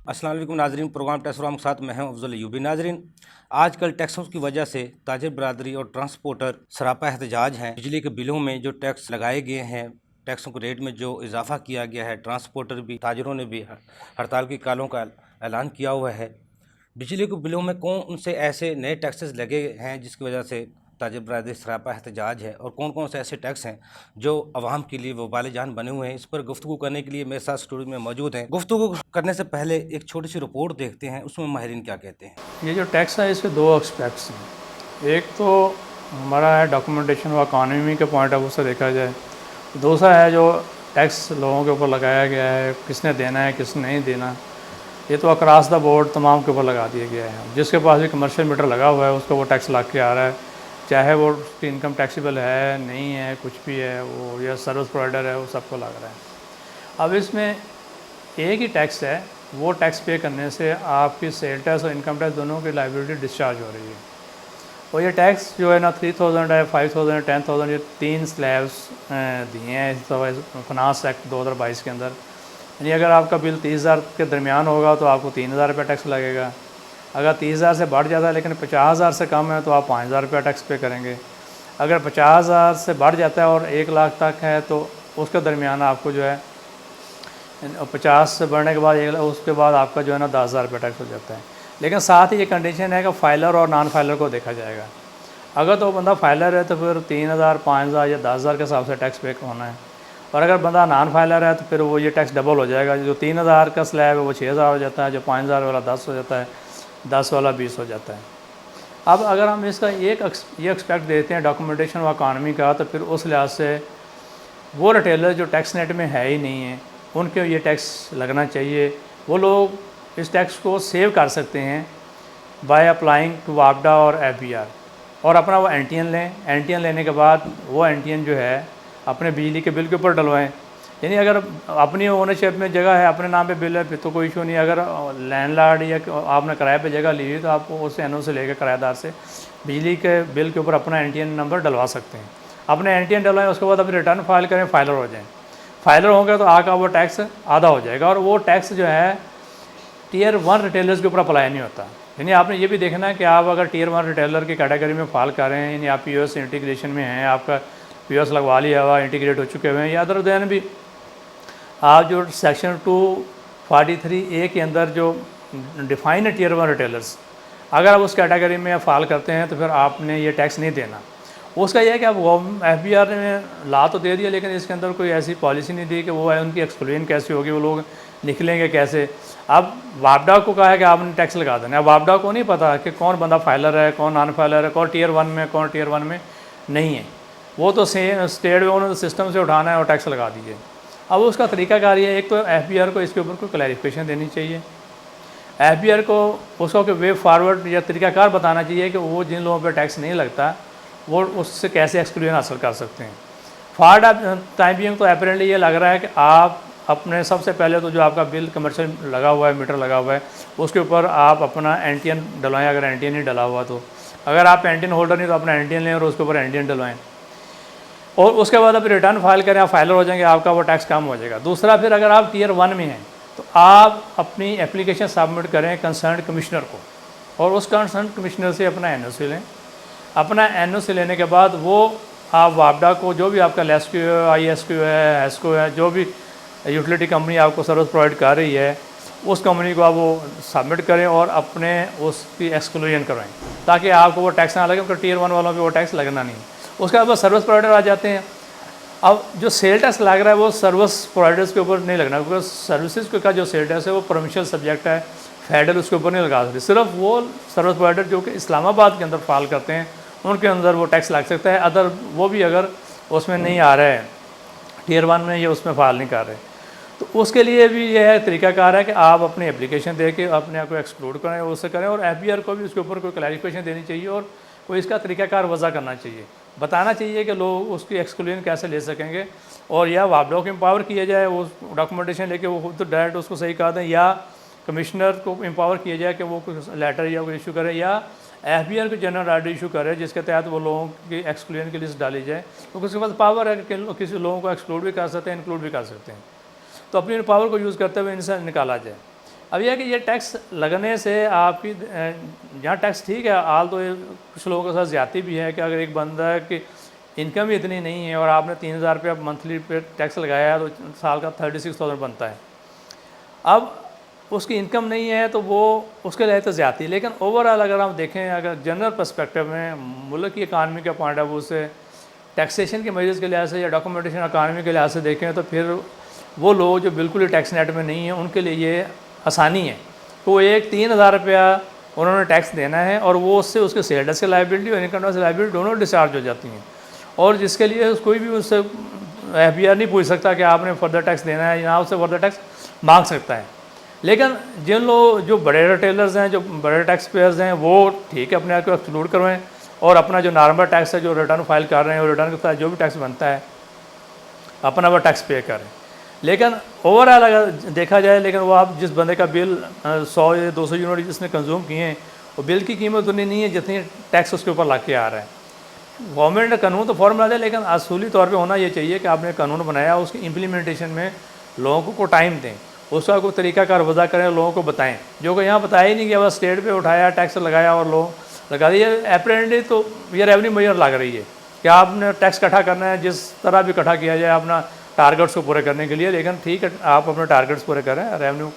अस्सलाम वालेकुम नाजरीन, प्रोग्राम टैक्स के साथ मैं हूं अफजल यूबी। नाजरीन, आजकल टैक्सों की वजह से ताजिर बरादरी और ट्रांसपोर्टर सरापा एहतजाज हैं। बिजली के बिलों में जो टैक्स लगाए गए हैं, टैक्सों के रेट में जो इजाफा किया गया है, ट्रांसपोर्टर भी, ताजिरों ने भी हड़ताल की कालों का ऐलान किया हुआ है। बिजली के बिलों में कौन से ऐसे नए टैक्सेस लगे हैं जिसकी वजह से ताजिर बरादरी सरापा एहतजाज है, और कौन कौन से ऐसे टैक्स हैं जो अवाम के लिए वबाल जान बने हुए हैं, इस पर गुफ्तगू करने के लिए मेरे साथ स्टूडियो में मौजूद हैं। गुफ्तगू करने से पहले एक छोटी सी रिपोर्ट देखते हैं, उसमें माहिरीन क्या कहते हैं। ये जो टैक्स है इसके दो एस्पेक्ट्स हैं। एक तो हमारा है डॉक्यूमेंटेशन व इकानमी के पॉइंट ऑफ व्यू से देखा जाए। दूसरा है जो टैक्स लोगों के ऊपर लगाया गया है, किसने देना है किसने नहीं देना, ये तो अक्रॉस द बोर्ड तमाम के ऊपर लगा दिया गया है। जिसके पास भी कमर्शियल मीटर लगा हुआ है उसको वो टैक्स लग के आ रहा है, चाहे वो उसकी इनकम टैक्सीबल है नहीं है, कुछ भी है वो, या सर्विस प्रोवाइडर है, वो सबको लग रहा है। अब इसमें एक ही टैक्स है, वो टैक्स पे करने से आपकी सेल टैक्स और इनकम टैक्स दोनों की लाइबिलिटी डिस्चार्ज हो रही है। और ये टैक्स जो है ना 3000 है, 5000 है, 10000, ये 3 स्लैब्स दिए हैं इस दफ़ा फाइनेंस एक्ट 2022 के अंदर। यानी अगर आपका बिल 30,000 के दरमियान होगा तो आपको 3000 रुपये टैक्स लगेगा। अगर 30,000 से बढ़ जाता है लेकिन 50,000 से कम है तो आप 5,000 रुपये टैक्स पे करेंगे। अगर 50,000 से बढ़ जाता है और 1 लाख तक है तो उसके दरमियान आपको जो है 50 से बढ़ने के बाद उसके बाद आपका जो है ना 10,000 रुपये टैक्स हो जाता है। लेकिन साथ ही ये कंडीशन है कि फाइलर और नॉन फाइलर को देखा जाएगा। अगर तो बंदा फाइलर है तो फिर 3,000, 5,000 या 10,000 के हिसाब से टैक्स पे होना है, और अगर बंदा नॉन फाइलर है तो फिर वो ये टैक्स डबल हो जाएगा। जो 3,000 का स्लैब है वो 6,000 हो जाता है, जो 5,000 वाला 10 हो जाता है, 10 वाला 20 हो जाता है। अब अगर हम इसका ये एक्सपेक्ट देते हैं डॉक्यूमेंटेशन व इकानमी का, तो फिर उस लिहाज से वो रिटेलर जो टैक्स नेट में है ही नहीं है उनके ये टैक्स लगना चाहिए। वो लोग इस टैक्स को सेव कर सकते हैं बाय अप्लाइंग टू वापडा और FBR, और अपना वो NTN लें। NTN लेने के बाद वो NTN जो है अपने बिजली के बिल के ऊपर डलवाएं। यानी अगर अपनी ओनरशिप में जगह है, अपने नाम पे बिल है, फिर तो कोई इशू नहीं। अगर लैंडलॉर्ड या आपने किराए पे जगह ली हुई तो आप उस NO से लेकर किराएदार से बिजली के बिल के ऊपर अपना NTN नंबर डलवा सकते हैं। अपने NTN डलवाएं, उसके बाद अपनी रिटर्न फाइल करें, फाइलर हो जाएँ। फाइलर होंगे तो आका वो टैक्स आधा हो जाएगा, और वो टैक्स जो है Tier 1 रिटेलर्स के ऊपर अप्लाई नहीं होता। यानी आपने ये भी देखना है कि आप अगर Tier 1 रिटेलर की कैटेगरी में फाइल कर रहे हैं, यानी आप POS इंटीग्रेशन में हैं, आपका POS लगवा लिया हुआ, इंटीग्रेट हो चुके हुए हैं, या अदर देन भी आप जो सेक्शन 243A के अंदर जो डिफाइन है Tier 1 रिटेलर्स, अगर आप उस कैटेगरी में फाइल करते हैं तो फिर आपने ये टैक्स नहीं देना। उसका यह है कि अब FBR ने ला तो दे दिया लेकिन इसके अंदर कोई ऐसी पॉलिसी नहीं दी कि वो है उनकी एक्सप्लेन कैसे होगी, वो लोग निकलेंगे कैसे। अब वापडा को कहा है कि आपने टैक्स लगा देना। अब वापडा को नहीं पता कि कौन बंदा फाइलर है, कौन नॉन फाइलर है, कौन Tier 1 में, कौन Tier 1 में नहीं है। वो तो सेम स्टेट में उन्होंने सिस्टम से उठाना है और टैक्स लगा दीजिए। अब उसका तरीकाकार ये है, एक तो FBR को इसके ऊपर कोई क्लैरिफिकेशन देनी चाहिए। FBR को उसका कोई वे फॉरवर्ड या तरीकाकार बताना चाहिए कि वो जिन लोगों पर टैक्स नहीं लगता वो उससे कैसे एक्सक्लूजन हासिल कर सकते हैं। फॉर टाइम बिंग तो अपेरेंटली ये लग रहा है कि आप अपने सबसे पहले तो जो आपका बिल कमर्शियल लगा हुआ है, मीटर लगा हुआ है, उसके ऊपर आप अपना NTN डलवाएं। अगर NTN नहीं डला हुआ तो, अगर आप NTN होल्डर नहीं तो अपना NTN लें और उसके ऊपर NTN डलवाएं, और उसके बाद आप रिटर्न फाइल करें, आप फाइलर हो जाएंगे, आपका वो टैक्स कम हो जाएगा। दूसरा, फिर अगर आप Tier 1 में हैं तो आप अपनी एप्लीकेशन सबमिट करें कंसर्न कमिश्नर को, और उस कंसर्न कमिश्नर से अपना NOC लें। अपना NOC लेने के बाद वो आप वापडा को, जो भी आपका LESCO है, ISQ है, HESCO है, जो भी यूटिलिटी कंपनी आपको सर्विस प्रोवाइड कर रही है, उस कंपनी को आप वो सबमिट करें और अपने उसकी एक्सक्लूजन करवाएं, ताकि आपको वो टैक्स ना लगे, क्योंकि Tier 1 वालों पे वो टैक्स लगना नहीं। उसके बाद सर्विस प्रोवाइडर आ जाते हैं। अब जो सेल टैक्स लग रहा है वो सर्विस प्रोवाइडर्स के ऊपर नहीं लगना, क्योंकि सर्विसेज का जो सेल टैक्स है वो प्रोविंशियल सब्जेक्ट है, फेडरल उसके ऊपर नहीं लगा सकते। सिर्फ वो सर्विस प्रोवाइडर जो कि इस्लामाबाद के अंदर फाइल करते हैं उनके अंदर वो टैक्स लग सकता है। अदर वो भी अगर उसमें नहीं आ रहा है, Tier 1 में ये उसमें फाइल नहीं कर रहे, तो उसके लिए भी यह तरीकाकार है कि आप अपनी एप्लीकेशन दे के अपने आप को एक्सक्लूड करें, उससे करें। और FBR को भी उसके ऊपर कोई क्लैरिफिकेशन देनी चाहिए और कोई इसका तरीकाकार वज़ा करना चाहिए। बताना चाहिए कि लोग उसकी एक्सक्लूजन कैसे ले सकेंगे, और या आप लोग एम्पावर किया जाए, वो डॉक्यूमेंटेशन लेके वो खुद तो डायरेक्ट उसको सही कर दें, या कमिश्नर को एम्पावर किया जाए कि वो कुछ लेटर या कोई इशू करे, या FBR को जनरल ऑर्डर इशू करे जिसके तहत वो लोगों की एक्सक्लूजन की लिस्ट डाली जाए। तो उसके पास पावर है कि किसी लोगों को एक्सक्लूड भी कर सकते हैं, इंक्लूड भी कर सकते हैं। तो अपनी पावर को यूज़ करते हुए इनसे निकाला जाए। अब यह है कि ये टैक्स लगने से आपकी जहाँ टैक्स ठीक है, हाल तो ये कुछ लोगों के साथ ज़्यादती भी है कि अगर एक बंदा है कि इनकम ही इतनी नहीं है और आपने 3000 रुपये मंथली पे टैक्स लगाया तो साल का 36,000 बनता है। अब उसकी इनकम नहीं है तो वो उसके लिए तो ज़्यादती। लेकिन ओवरऑल अगर हम देखें, अगर जनरल पर्सपेक्टिव में मुल्क की इकानमी के पॉइंट ऑफ व्यू से, टैक्सेशन के मेजर्स के लिहाज से या डॉक्यूमेंटेशन इकानमी के लिहाज से देखें तो फिर वो लोग जो बिल्कुल ही टैक्स नेट में नहीं है उनके लिए ये आसानी है। तो एक 3000 रुपया उन्होंने टैक्स देना है और वो उससे उसके सेल टैक्स की लाइबिलिटी और इनकम टैक्स लाइबिलिटी दोनों डिस्चार्ज हो जाती हैं, और जिसके लिए कोई भी उससे FBR नहीं पूछ सकता कि आपने फर्दर टैक्स देना है, या उससे फर्दर टैक्स मांग सकता है। लेकिन जिन लोग जो बड़े रिटेलर्स हैं, जो बड़े टैक्स पेयर्स हैं, वो ठीक है अपने आप को एक्सक्लूड करवाएं और अपना जो नॉर्मल टैक्स है जो रिटर्न फाइल कर रहे हैं, और रिटर्न के साथ जो भी टैक्स बनता है अपना वो टैक्स पे करें। लेकिन ओवरऑल अगर देखा जाए, लेकिन वो आप जिस बंदे का बिल 100 या 200 यूनिट जिसने कंज्यूम किए हैं, वो बिल की कीमत उतनी नहीं है जितनी टैक्स उसके ऊपर लग के आ रहा है। गवर्नमेंट ने कानून तो फॉर्म बना दिया, लेकिन असूली तौर पे होना ये चाहिए कि आपने कानून बनाया, उसकी इम्प्लीमेंटेशन में लोगों को टाइम दें, उसका कोई तरीकाकार वजह करें, लोगों को बताएं। जो कि यहाँ बताया ही नहीं कि बस स्टेट पे उठाया, टैक्स लगाया और लोग लगा दिए। अप्रेंटली तो ये रेवेन्यू मेजर लग रही है कि आपने टैक्स इकट्ठा करना है, जिस तरह भी इकट्ठा किया जाए अपना टारगेट्स को पूरे करने के लिए। लेकिन ठीक है, आप अपने टारगेट्स पूरे करें, रेवेन्यू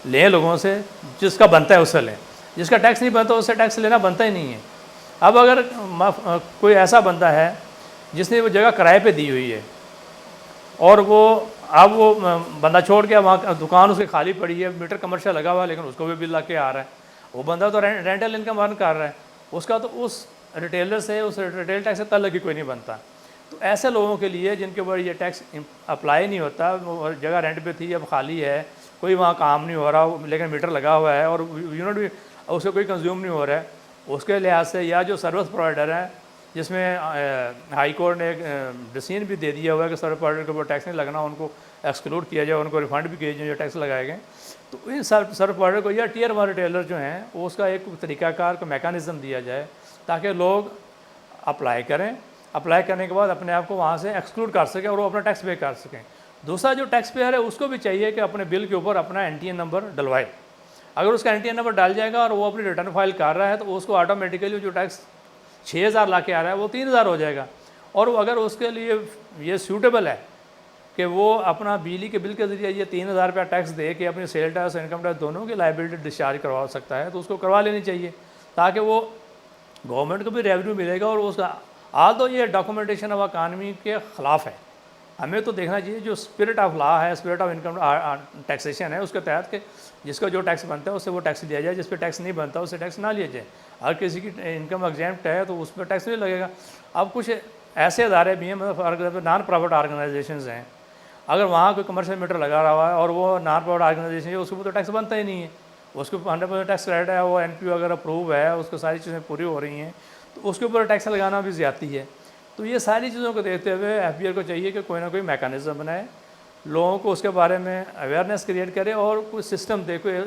लें लोगों से, जिसका बनता है उससे लें, जिसका टैक्स नहीं बनता उससे टैक्स लेना बनता ही नहीं है। अब अगर कोई ऐसा बंदा है जिसने वो जगह किराए पे दी हुई है और वो अब वो बंदा छोड़ के वहाँ दुकान उसकी खाली पड़ी है, मीटर कमर्शियल लगा हुआ है, लेकिन उसको भी बिल लग के आ रहा है, वो बंदा तो रेंटल इनकम अर्न कर रहा है, उसका तो उस रिटेलर से, उस रिटेल टैक्स से तल्लुक ही कोई नहीं बनता। तो ऐसे लोगों के लिए जिनके ऊपर ये टैक्स अप्लाई नहीं होता, वो जगह रेंट पे थी अब खाली है, कोई वहाँ काम नहीं हो रहा, लेकिन मीटर लगा हुआ है और यूनिट भी उससे कोई कंज्यूम नहीं हो रहा है, उसके लिहाज से, या जो सर्विस प्रोवाइडर हैं जिसमें हाई कोर्ट ने एक डिसीजन भी दे दिया हुआ है कि सर्विस प्रोवाइडर के ऊपर टैक्स नहीं लगना, उनको एक्सक्लूड किया जाए, उनको रिफंड भी किए जाए जो टैक्स लगाए गए। तो इन सर्विस प्रोवाइडर को या टियर 1 रिटेलर जो हैं वो उसका एक तरीकाकार का मैकेनिज़्म दिया जाए ताकि लोग अप्लाई करें, अप्लाई करने के बाद अपने आप को वहाँ से एक्सक्लूड कर सकें और वो अपना टैक्स पे कर सकें। दूसरा जो टैक्स पेयर है उसको भी चाहिए कि अपने बिल के ऊपर अपना NTN नंबर डलवाए। अगर उसका NTN नंबर डाल जाएगा और वो अपनी रिटर्न फाइल कर रहा है तो उसको ऑटोमेटिकली जो टैक्स 6000 ला के आ रहा है वो 3000 हो जाएगा। और वो अगर उसके लिए ये सूटेबल है कि वो अपना बिजली के बिल के ज़रिए ये 3000 रुपया टैक्स दे के अपनी सेल टैक्स, इनकम टैक्स दोनों की लाइबिलिटी डिस्चार्ज करवा सकता है, तो उसको करवा लेनी चाहिए ताकि वो गवर्नमेंट को भी रेवेन्यू मिलेगा। और उसका हाल तो ये डॉक्यूमेंटेशन ऑफ इकानमी के ख़िलाफ़ है। हमें तो देखना चाहिए जो स्पिरिट ऑफ लॉ है, स्पिरिट ऑफ इनकम टैक्सेशन है, उसके तहत कि जिसका जो टैक्स बनता है उससे वो टैक्स लिया जाए, जिस पे टैक्स नहीं बनता उससे टैक्स ना लिया जाए। अगर किसी की इनकम एग्जेम्प्ट है तो उस पर टैक्स नहीं लगेगा। अब कुछ ऐसे अदारे भी हैं, मतलब for example non profit organisations हैं, अगर वहाँ कोई कमर्शियल मीटर लगा रहा है और वो नॉन प्रॉफिट ऑर्गेनाइजेशन है, उसके ऊपर तो टैक्स बनता ही नहीं है, उसके ऊपर 100% टैक्स क्रेडिट है, वो NPO अगर अप्रूव है, उसको सारी चीज़ें पूरी हो रही हैं, तो उसके ऊपर टैक्स लगाना भी ज़्यादती है। तो ये सारी चीज़ों को देखते हुए FBR को चाहिए कि कोई ना कोई मैकेनिज़्म बनाए, लोगों को उसके बारे में अवेयरनेस क्रिएट करे और कोई सिस्टम दे, कोई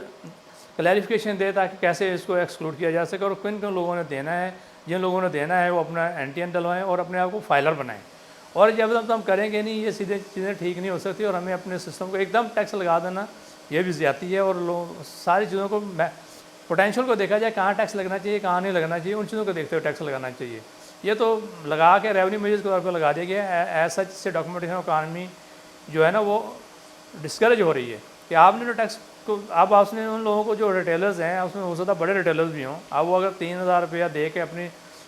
क्लैरिफिकेशन दे ताकि कैसे इसको एक्सक्लूड किया जा सके और किन किन लोगों ने देना है। जिन लोगों ने देना है वो अपना NTN डलवाएँ और अपने आप को फाइलर बनाएं। और जब तक हम करेंगे नहीं, ये सीधे चीज़ें ठीक नहीं हो सकती और हमें अपने सिस्टम को एकदम टैक्स लगा देना ये भी ज़्यादती है। और लोग सारी चीज़ों को पोटेंशियल को देखा जाए, कहाँ टैक्स लगना चाहिए, कहाँ नहीं लगना चाहिए, उन चीज़ों को देखते हुए टैक्स लगाना चाहिए। ये तो लगा के रेवेन्यू मेजर्स के तौर पर लगा दिया गया है। ऐसा से डॉक्यूमेंटेशन इकानमी जो है ना वो डिस्करेज हो रही है कि आपने जो टैक्स को, अब आपने उन लोगों को जो रिटेलर्स हैं उसमें हो सकता है बड़े रिटेलर्स भी हों, अब वो अगर 3000 रुपया दे के अपनी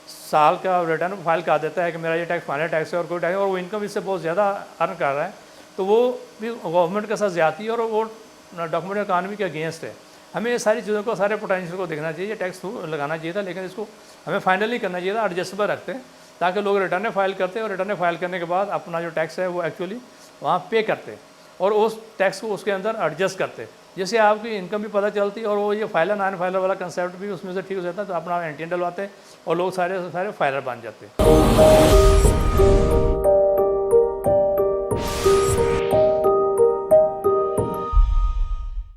साल का रिटर्न फाइल कर देता है कि मेरा ये टैक्स फाइनल टैक्स है और कोई टैक्स, और वो इनकम इससे बहुत ज़्यादा अर्न कर रहा है, तो वो भी गवर्नमेंट के साथ ज़्यादती है और वो डॉक्यूमेंट इकानमी के अगेंस्ट है। हमें ये सारी चीज़ों को, सारे पोटेंशियल को देखना चाहिए। टैक्स लगाना चाहिए था, लेकिन इसको हमें फाइनल नहीं करना चाहिए था, एडजस्टेबल रखते हैं ताकि लोग रिटर्न फाइल करते और रिटर्न फाइल करने के बाद अपना जो टैक्स है वो एक्चुअली वहाँ पे करते और उस टैक्स को उसके अंदर एडजस्ट करते जिससे आपकी इनकम भी पता चलती है और वो ये फाइलर नॉन फाइलर वाला कंसेप्ट भी उसमें से ठीक हो जाता है। तो अपना एंटीएन डलवाते और लोग सारे फाइलर बन जाते हैं।